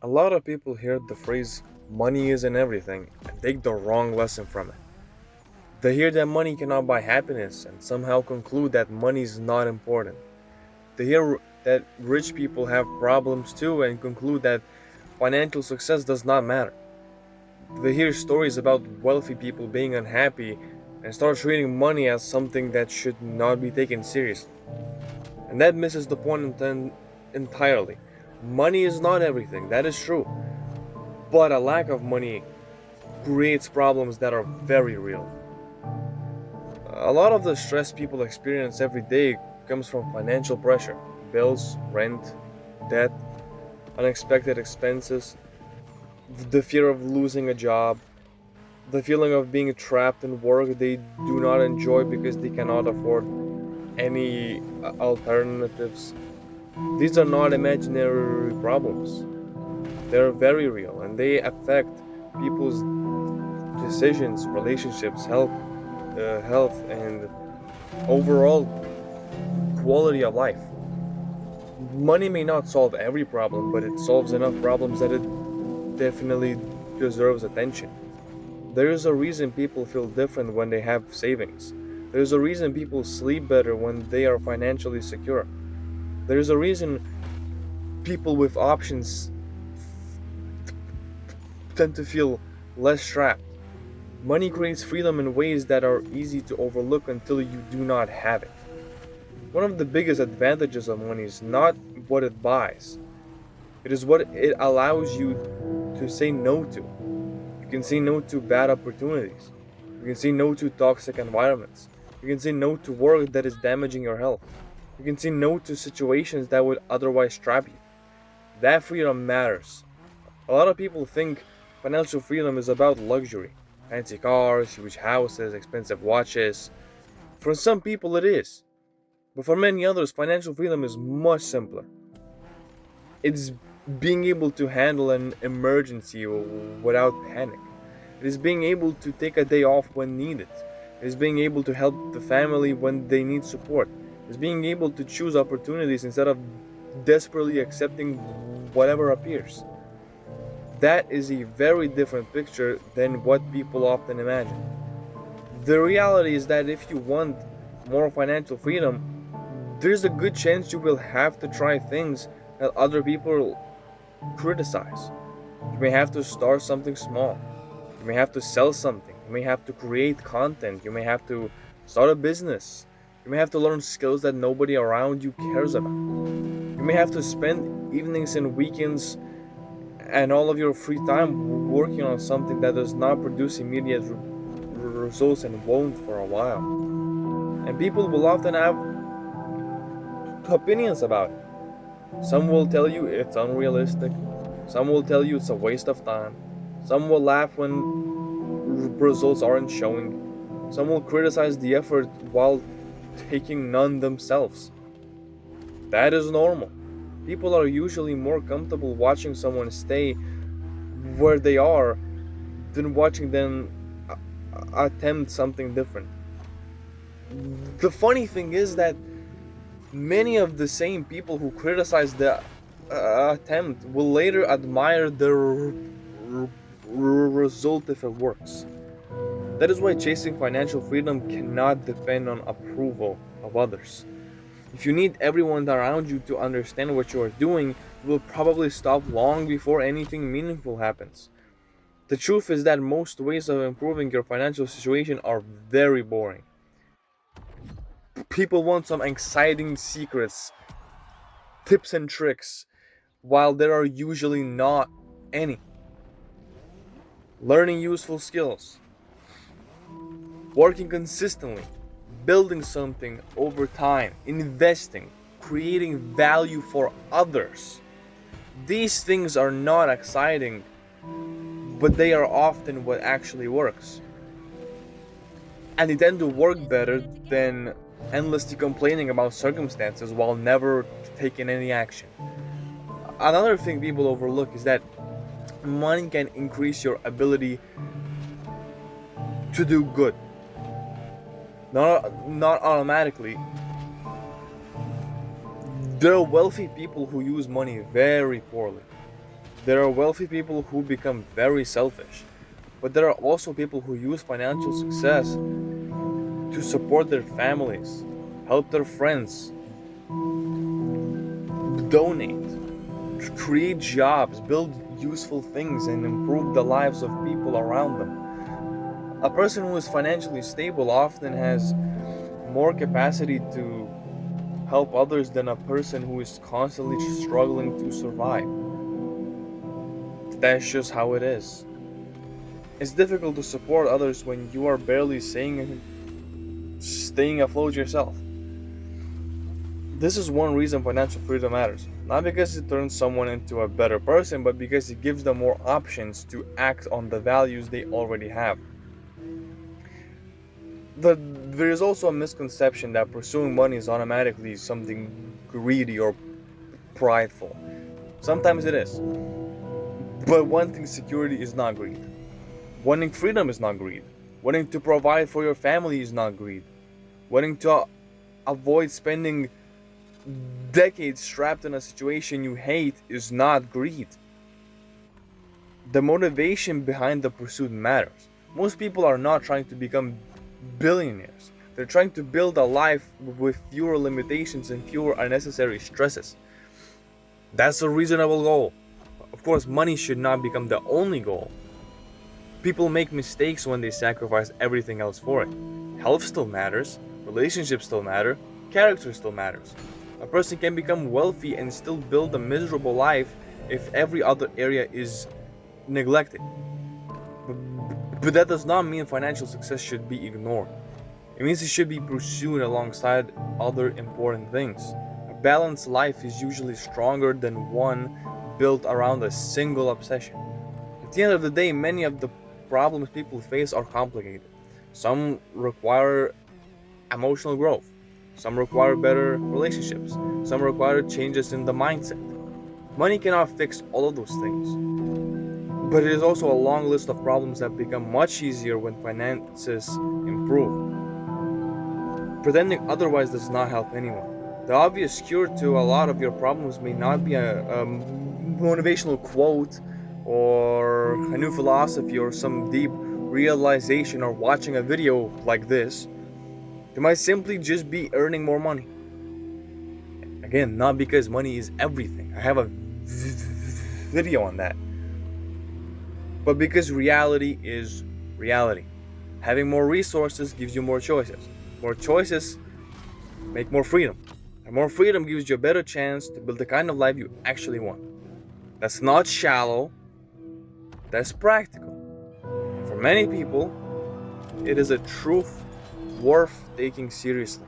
A lot of people hear the phrase money isn't everything and take the wrong lesson from it. They hear that money cannot buy happiness and somehow conclude that money is not important. They hear that rich people have problems too and conclude that financial success does not matter. They hear stories about wealthy people being unhappy and start treating money as something that should not be taken seriously. And that misses the point entirely. Money is not everything, that is true. But a lack of money creates problems that are very real. A lot of the stress people experience every day comes from financial pressure: bills, rent, debt, unexpected expenses, the fear of losing a job, the feeling of being trapped in work they do not enjoy because they cannot afford any alternatives. These are not imaginary problems. They're very real and they affect people's decisions, relationships, health, and overall quality of life. Money may not solve every problem, but it solves enough problems that it definitely deserves attention. There is a reason people feel different when they have savings. There's a reason people sleep better when they are financially secure. There's a reason people with options tend to feel less trapped. Money creates freedom in ways that are easy to overlook until you do not have it. One of the biggest advantages of money is not what it buys, it is what it allows you to say no to. You can say no to bad opportunities. You can say no to toxic environments. You can say no to work that is damaging your health. You can say no to situations that would otherwise trap you. That freedom matters. A lot of people think financial freedom is about luxury: fancy cars, huge houses, expensive watches. For some people, it is. But for many others, financial freedom is much simpler. It's being able to handle an emergency without panic. It is being able to take a day off when needed. It is being able to help the family when they need support. It is being able to choose opportunities instead of desperately accepting whatever appears. That is a very different picture than what people often imagine. The reality is that if you want more financial freedom, there's a good chance you will have to try things that other people criticize. You may have to start something small. You may have to sell something. You may have to create content. You may have to start a business. You may have to learn skills that nobody around you cares about. You may have to spend evenings and weekends and all of your free time working on something that does not produce immediate results and won't for a while. And people will often have opinions about it. Some will tell you it's unrealistic. Some will tell you it's a waste of time. Some will laugh when results aren't showing. Some will criticize the effort while taking none themselves. That is normal. People are usually more comfortable watching someone stay where they are than watching them attempt something different. The funny thing is that many of the same people who criticize the attempt will later admire the result if it works. That is why chasing financial freedom cannot depend on approval of others. If you need everyone around you to understand what you are doing, you will probably stop long before anything meaningful happens. The truth is that most ways of improving your financial situation are very boring. People want some exciting secrets, tips, and tricks, while there are usually not any. Learning useful skills, working consistently, building something over time, investing, creating value for others. These things are not exciting, but they are often what actually works. And they tend to work better than endlessly complaining about circumstances while never taking any action. Another thing people overlook is that money can increase your ability to do good. Not automatically. There are wealthy people who use money very poorly. There are wealthy people who become very selfish, but there are also people who use financial success to support their families, help their friends, donate, create jobs, build useful things, and improve the lives of people around them. A person who is financially stable often has more capacity to help others than a person who is constantly struggling to survive. That's just how it is. It's difficult to support others when you are barely staying afloat yourself. This is one reason financial freedom matters. Not because it turns someone into a better person, but because it gives them more options to act on the values they already have. There is also a misconception that pursuing money is automatically something greedy or prideful. Sometimes it is. But wanting security is not greed. Wanting freedom is not greed. Wanting to provide for your family is not greed. Wanting to avoid spending decades trapped in a situation you hate is not greed. The motivation behind the pursuit matters. Most people are not trying to become billionaires. They're trying to build a life with fewer limitations and fewer unnecessary stresses. That's a reasonable goal. Of course, money should not become the only goal. People make mistakes when they sacrifice everything else for it. Health still matters, relationships still matter, character still matters. A person can become wealthy and still build a miserable life if every other area is neglected. But that does not mean financial success should be ignored. It means it should be pursued alongside other important things. A balanced life is usually stronger than one built around a single obsession. At the end of the day, many of the problems people face are complicated. Some require emotional growth, some require better relationships, some require changes in the mindset. Money cannot fix all of those things. But it is also a long list of problems that become much easier when finances improve. Pretending otherwise does not help anyone. The obvious cure to a lot of your problems may not be a motivational quote or a new philosophy or some deep realization or watching a video like this. It might simply just be earning more money. Again, not because money is everything. I have a video on that. But because reality is reality. Having more resources gives you more choices. More choices make more freedom. And more freedom gives you a better chance to build the kind of life you actually want. That's not shallow, that's practical. For many people, it is a truth worth taking seriously.